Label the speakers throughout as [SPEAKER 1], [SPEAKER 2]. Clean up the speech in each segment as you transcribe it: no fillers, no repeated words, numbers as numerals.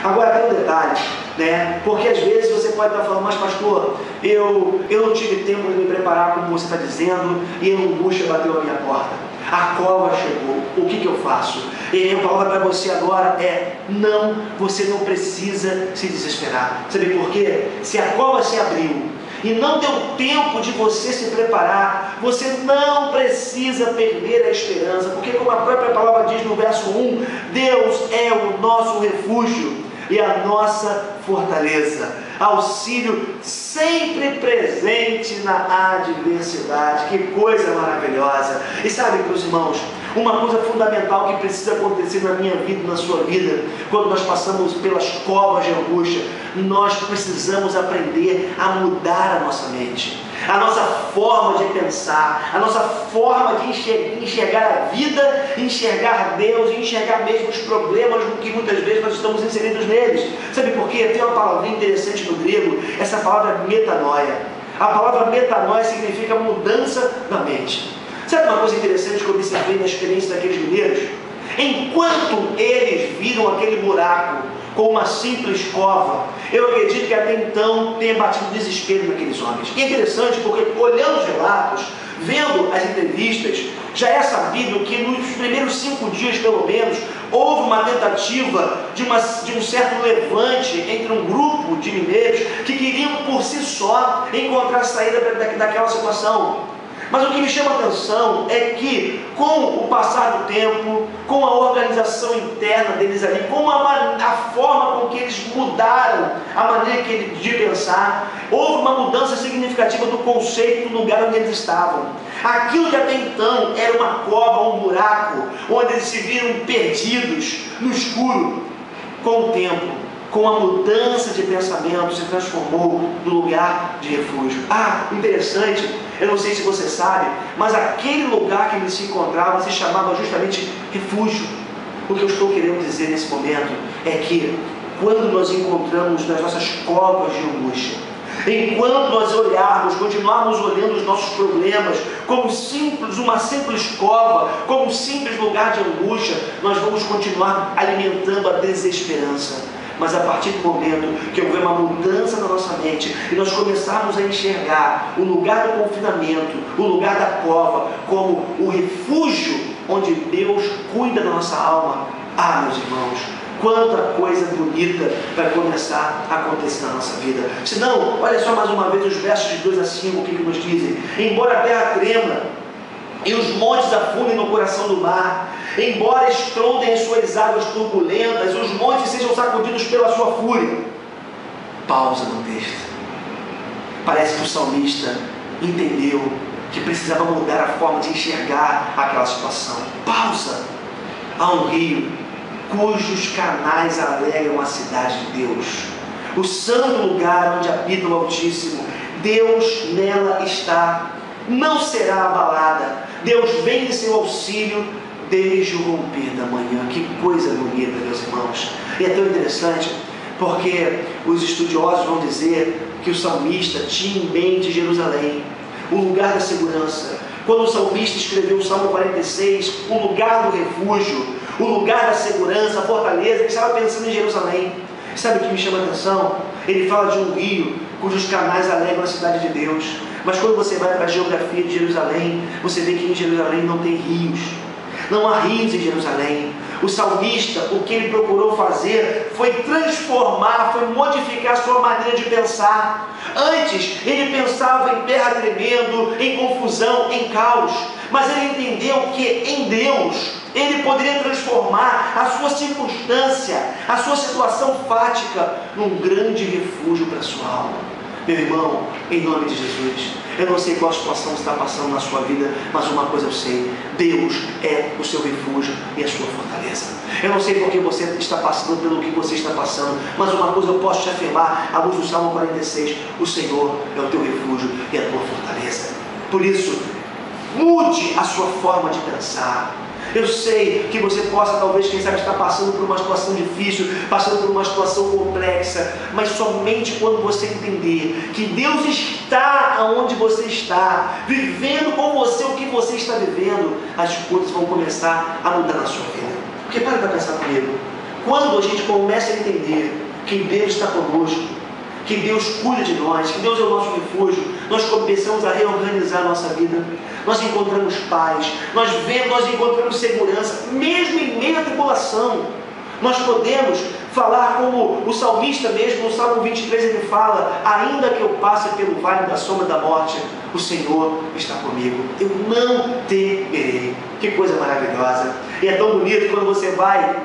[SPEAKER 1] Agora tem um detalhe, né? Porque às vezes você pode estar falando, mas pastor, eu não tive tempo de me preparar como você está dizendo, e a angústia bateu a minha porta. A cova chegou, o que eu faço? E a palavra para você agora é: não, você não precisa se desesperar. Sabe por quê? Se a cova se abriu e não deu tempo de você se preparar, você não precisa perder a esperança, porque como a própria palavra diz no verso 1, Deus é o nosso refúgio e a nossa fortaleza, auxílio sempre presente na adversidade. Que coisa maravilhosa! E sabe, meus irmãos, uma coisa fundamental que precisa acontecer na minha vida e na sua vida, quando nós passamos pelas covas de angústia, nós precisamos aprender a mudar a nossa mente, a nossa forma de pensar, a nossa forma de enxergar a vida, enxergar Deus e enxergar mesmo os problemas que muitas vezes nós estamos inseridos neles. Sabe por quê? Tem uma palavrinha interessante no grego, essa palavra metanoia. A palavra metanoia significa mudança da mente. Sabe uma coisa interessante que eu observei na experiência daqueles mineiros? Enquanto eles viram aquele buraco com uma simples cova, eu acredito que até então tenha batido desespero naqueles homens. E é interessante porque, olhando os relatos, vendo as entrevistas, já é sabido que nos primeiros 5 dias, pelo menos, houve uma tentativa de um certo levante entre um grupo de mineiros que queriam por si só encontrar saída daquela situação. Mas o que me chama a atenção é que, com o passar do tempo, com a organização interna deles ali, com a forma com que eles mudaram a maneira de pensar, houve uma mudança significativa do conceito do lugar onde eles estavam. Aquilo que até então era uma cova, um buraco, onde eles se viram perdidos no escuro, com o tempo, com a mudança de pensamento, se transformou no lugar de refúgio. Interessante, eu não sei se você sabe, mas aquele lugar que eles se encontravam se chamava justamente refúgio. O que eu estou querendo dizer nesse momento é que, quando nós encontramos nas nossas covas de angústia, enquanto nós continuarmos olhando os nossos problemas como uma simples cova, como um simples lugar de angústia, nós vamos continuar alimentando a desesperança. Mas a partir do momento que houver uma mudança na nossa mente e nós começarmos a enxergar o lugar do confinamento, o lugar da cova, como o refúgio onde Deus cuida da nossa alma, meus irmãos, quanta coisa bonita vai começar a acontecer na nossa vida. Se não, olha só mais uma vez os versos de 2 a 5, o que nos dizem: embora a terra trema e os montes afundem no coração do mar, embora estrondem as suas águas turbulentas, os montes sejam sacudidos pela sua fúria. Pausa no texto. Parece que o salmista entendeu que precisava mudar a forma de enxergar aquela situação. Pausa. Há um rio cujos canais alegram a cidade de Deus, o santo lugar onde habita o Altíssimo. Deus nela está, não será abalada. Deus vem em seu auxílio desde o romper da manhã. Que coisa bonita, meus irmãos. E é tão interessante porque os estudiosos vão dizer que o salmista tinha em mente Jerusalém, o lugar da segurança. Quando o salmista escreveu o Salmo 46, o lugar do refúgio, o lugar da segurança, a fortaleza, ele estava pensando em Jerusalém. Sabe o que me chama a atenção? Ele fala de um rio cujos canais alegram a cidade de Deus. Mas quando você vai para a geografia de Jerusalém, você vê que em Jerusalém não tem rios. Não há rios em Jerusalém. O salmista, o que ele procurou fazer foi transformar, foi modificar a sua maneira de pensar. Antes, ele pensava em terra tremendo, em confusão, em caos. Mas ele entendeu que em Deus, ele poderia transformar a sua circunstância, a sua situação fática, num grande refúgio para a sua alma. Meu irmão, em nome de Jesus, eu não sei qual situação está passando na sua vida, mas uma coisa eu sei: Deus é o seu refúgio e a sua fortaleza. Eu não sei porque você está passando pelo que você está passando, mas uma coisa eu posso te afirmar, à luz do Salmo 46, o Senhor é o teu refúgio e a tua fortaleza. Por isso, mude a sua forma de pensar. Eu sei que você possa, talvez, quem sabe, estar passando por uma situação difícil, passando por uma situação complexa, mas somente quando você entender que Deus está onde você está, vivendo com você o que você está vivendo, as coisas vão começar a mudar na sua vida. Porque para pensar comigo, quando a gente começa a entender que Deus está conosco, que Deus cuida de nós, que Deus é o nosso refúgio, nós começamos a reorganizar a nossa vida, nós encontramos paz, nós encontramos segurança, mesmo em meio à tribulação. Nós podemos falar como o salmista mesmo, no Salmo 23 ele fala: ainda que eu passe pelo vale da sombra da morte, o Senhor está comigo, eu não temerei. Que coisa maravilhosa! E é tão bonito quando você vai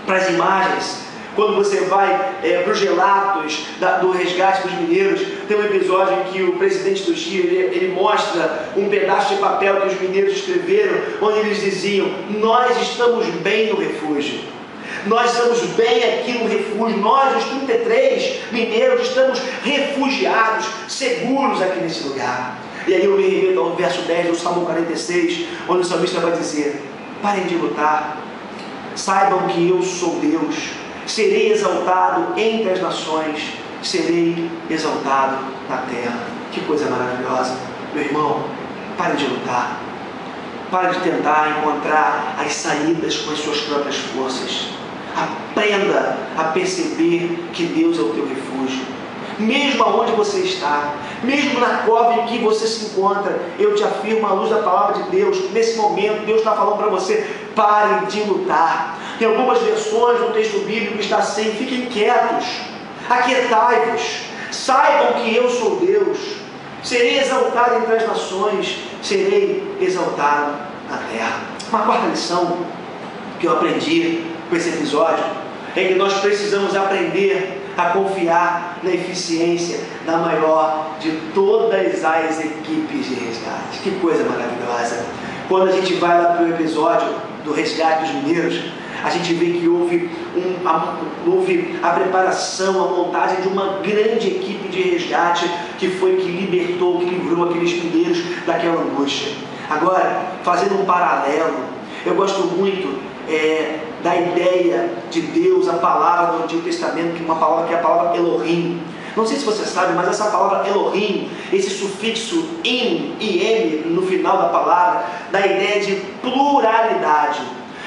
[SPEAKER 1] para as imagens, quando você vai para os relatos do resgate dos mineiros. Tem um episódio em que o presidente do Chile ele mostra um pedaço de papel que os mineiros escreveram, onde eles diziam: nós estamos bem no refúgio, nós estamos bem aqui no refúgio, nós os 33 mineiros estamos refugiados, seguros aqui nesse lugar. E aí eu me remeto ao verso 10 do Salmo 46, onde o salmista vai dizer: parem de lutar, saibam que eu sou Deus, serei exaltado entre as nações, serei exaltado na terra. Que coisa maravilhosa. Meu irmão, pare de lutar, pare de tentar encontrar as saídas com as suas próprias forças. Aprenda a perceber que Deus é o teu refúgio. Mesmo aonde você está, mesmo na cova em que você se encontra, eu te afirmo à luz da palavra de Deus, nesse momento Deus está falando para você: pare de lutar. Em algumas versões do texto bíblico está assim: fiquem quietos, aquietai-vos, saibam que eu sou Deus, serei exaltado entre as nações, serei exaltado na terra. Uma quarta lição que eu aprendi com esse episódio é que nós precisamos aprender a confiar na eficiência da maior de todas as equipes de resgate. Que coisa maravilhosa! Quando a gente vai lá para o episódio do resgate dos mineiros, a gente vê que houve a preparação, a montagem de uma grande equipe de resgate que foi que libertou, que livrou aqueles mineiros daquela angústia. Agora, fazendo um paralelo, eu gosto muito da ideia de Deus, a palavra do Antigo Testamento, que é uma palavra que é a palavra Elohim. Não sei se você sabe, mas essa palavra Elohim, esse sufixo im e em no final da palavra, dá a ideia de pluralidade.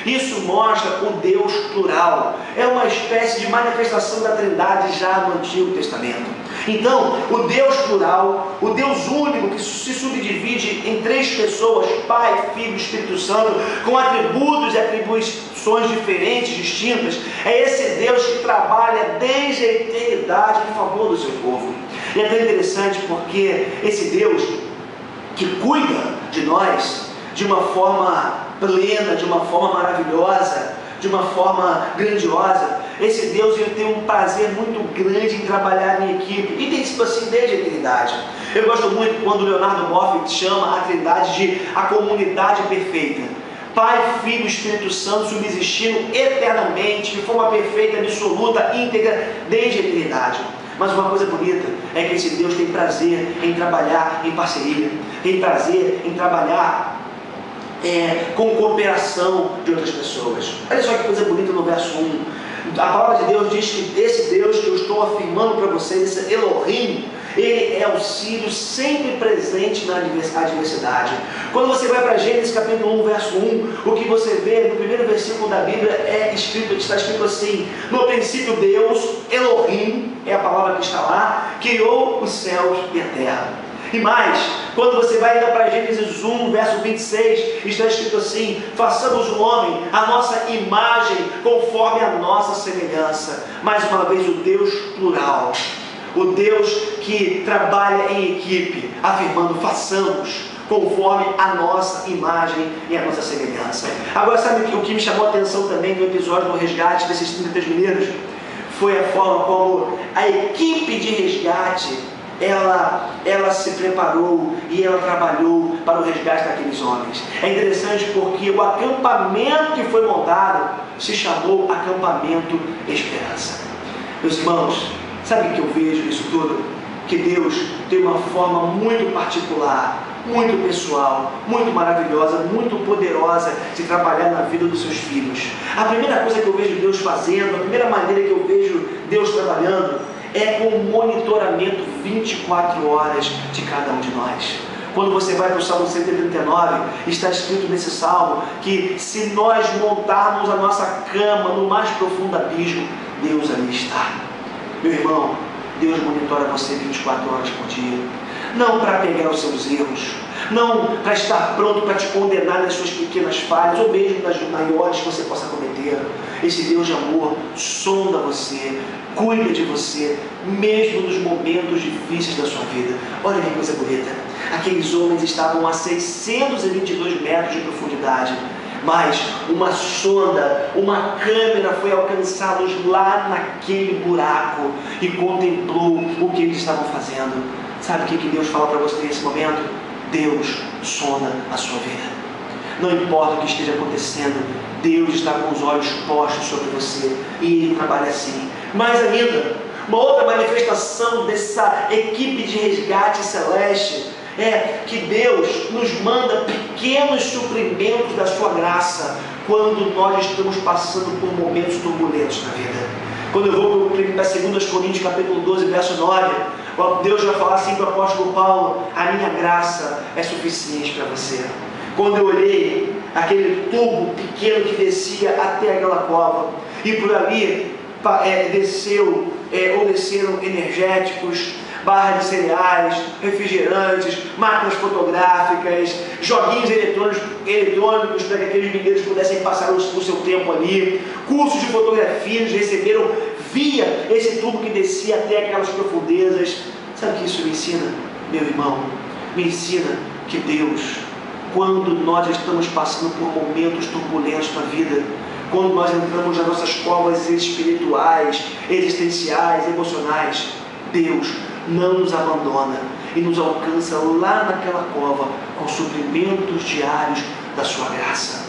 [SPEAKER 1] Isso mostra o Deus plural. É uma espécie de manifestação da Trindade já no Antigo Testamento. Então, o Deus plural, o Deus único que se subdivide em três pessoas, Pai, Filho e Espírito Santo, com atributos e atribuições diferentes, distintas, é esse Deus que trabalha desde a eternidade em favor do seu povo. E é tão interessante porque esse Deus que cuida de nós de uma forma plena, de uma forma maravilhosa, de uma forma grandiosa, esse Deus ele tem um prazer muito grande em trabalhar em equipe, e tem sido assim desde a eternidade. Eu gosto muito quando Leonardo Boff chama a Trindade de a comunidade perfeita. Pai, Filho e Espírito Santo subsistindo eternamente, de forma perfeita, absoluta, íntegra, desde a eternidade. Mas uma coisa bonita é que esse Deus tem prazer em trabalhar em parceria, tem prazer em trabalhar com cooperação de outras pessoas. Olha só que coisa bonita no verso 1. A palavra de Deus diz que esse Deus que eu estou afirmando para vocês, esse Elohim, ele é auxílio sempre presente na adversidade. Quando você vai para Gênesis capítulo 1, verso 1, o que você vê no primeiro versículo da Bíblia está escrito assim: no princípio Deus, Elohim, é a palavra que está lá, criou os céus e a terra. E mais, quando você vai ainda para Gênesis 1, verso 26, está escrito assim: façamos o homem a nossa imagem, conforme a nossa semelhança. Mais uma vez, o Deus plural, o Deus que trabalha em equipe, afirmando: façamos conforme a nossa imagem e a nossa semelhança. Agora, sabe o que me chamou a atenção também no episódio do resgate desses 33 mineiros? Foi a forma como a equipe de resgate ela se preparou e ela trabalhou para o resgate daqueles homens. É interessante porque o acampamento que foi montado se chamou Acampamento Esperança. Meus irmãos, sabe o que eu vejo nisso tudo? Que Deus tem uma forma muito particular, muito pessoal, muito maravilhosa, muito poderosa de trabalhar na vida dos seus filhos. A primeira coisa que eu vejo Deus fazendo, a primeira maneira que eu vejo Deus trabalhando, é com o monitoramento 24 horas de cada um de nós. Quando você vai para o Salmo 139, está escrito nesse Salmo que se nós montarmos a nossa cama no mais profundo abismo, Deus ali está. Meu irmão, Deus monitora você 24 horas por dia. Não para pegar os seus erros, não para estar pronto para te condenar nas suas pequenas falhas, ou mesmo nas maiores que você possa cometer. Esse Deus de amor sonda você, cuida de você, mesmo nos momentos difíceis da sua vida. Olha que coisa bonita. Aqueles homens estavam a 622 metros de profundidade, mas uma sonda, uma câmera foi alcançá-los lá naquele buraco e contemplou o que eles estavam fazendo. Sabe o que Deus fala para você nesse momento? Deus sonda a sua vida. Não importa o que esteja acontecendo, Deus está com os olhos postos sobre você e Ele trabalha assim. Mais ainda, uma outra manifestação dessa equipe de resgate celeste é que Deus nos manda pequenos suprimentos da sua graça quando nós estamos passando por momentos turbulentos na vida. Quando eu vou para 2 Coríntios capítulo 12, verso 9, Deus vai falar assim para o apóstolo Paulo: a minha graça é suficiente para você. Quando eu olhei aquele tubo pequeno que descia até aquela cova, e por ali desceram energéticos, barras de cereais, refrigerantes, máquinas fotográficas, joguinhos eletrônicos para que aqueles mineiros pudessem passar o seu tempo ali, cursos de fotografia eles receberam via esse tubo que descia até aquelas profundezas. Sabe o que isso me ensina, meu irmão? Me ensina que Deus, quando nós estamos passando por momentos turbulentos na vida, quando nós entramos nas nossas covas espirituais, existenciais, emocionais, Deus não nos abandona e nos alcança lá naquela cova com suprimentos diários da sua graça.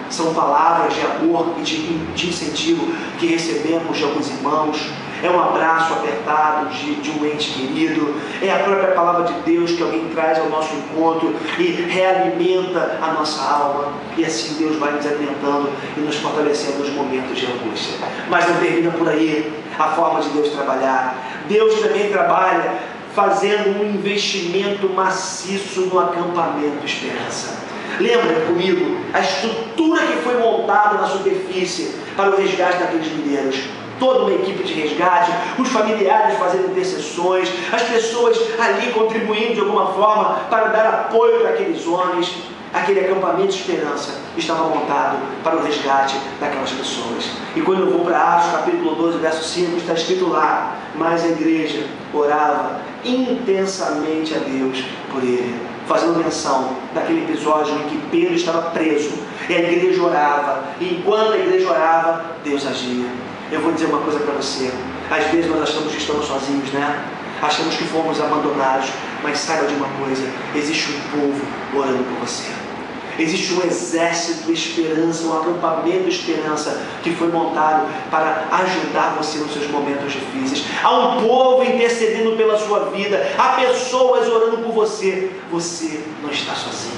[SPEAKER 1] São palavras de amor e de incentivo que recebemos de alguns irmãos. É um abraço apertado de um ente querido. É a própria palavra de Deus que alguém traz ao nosso encontro e realimenta a nossa alma. E assim Deus vai nos alimentando e nos fortalecendo nos momentos de angústia. Mas não termina por aí a forma de Deus trabalhar. Deus também trabalha fazendo um investimento maciço no acampamento Esperança. Lembra comigo a estrutura que foi montada na superfície para o resgate daqueles mineiros? Toda uma equipe de resgate, os familiares fazendo intercessões, as pessoas ali contribuindo de alguma forma para dar apoio para aqueles homens. Aquele acampamento Esperança estava montado para o resgate daquelas pessoas. E quando eu vou para Atos capítulo 12, verso 5, está escrito lá: mas a igreja orava intensamente a Deus por ele, fazendo menção daquele episódio em que Pedro estava preso e a igreja orava, e enquanto a igreja orava, Deus agia. Eu vou dizer uma coisa para você: às vezes nós achamos que estamos sozinhos, né? Achamos que fomos abandonados, mas saiba de uma coisa: existe um povo orando por você. Existe um exército Esperança, um acampamento Esperança que foi montado para ajudar você nos seus momentos difíceis. Há um povo intercedendo pela sua vida, há pessoas orando por você. Você não está sozinho.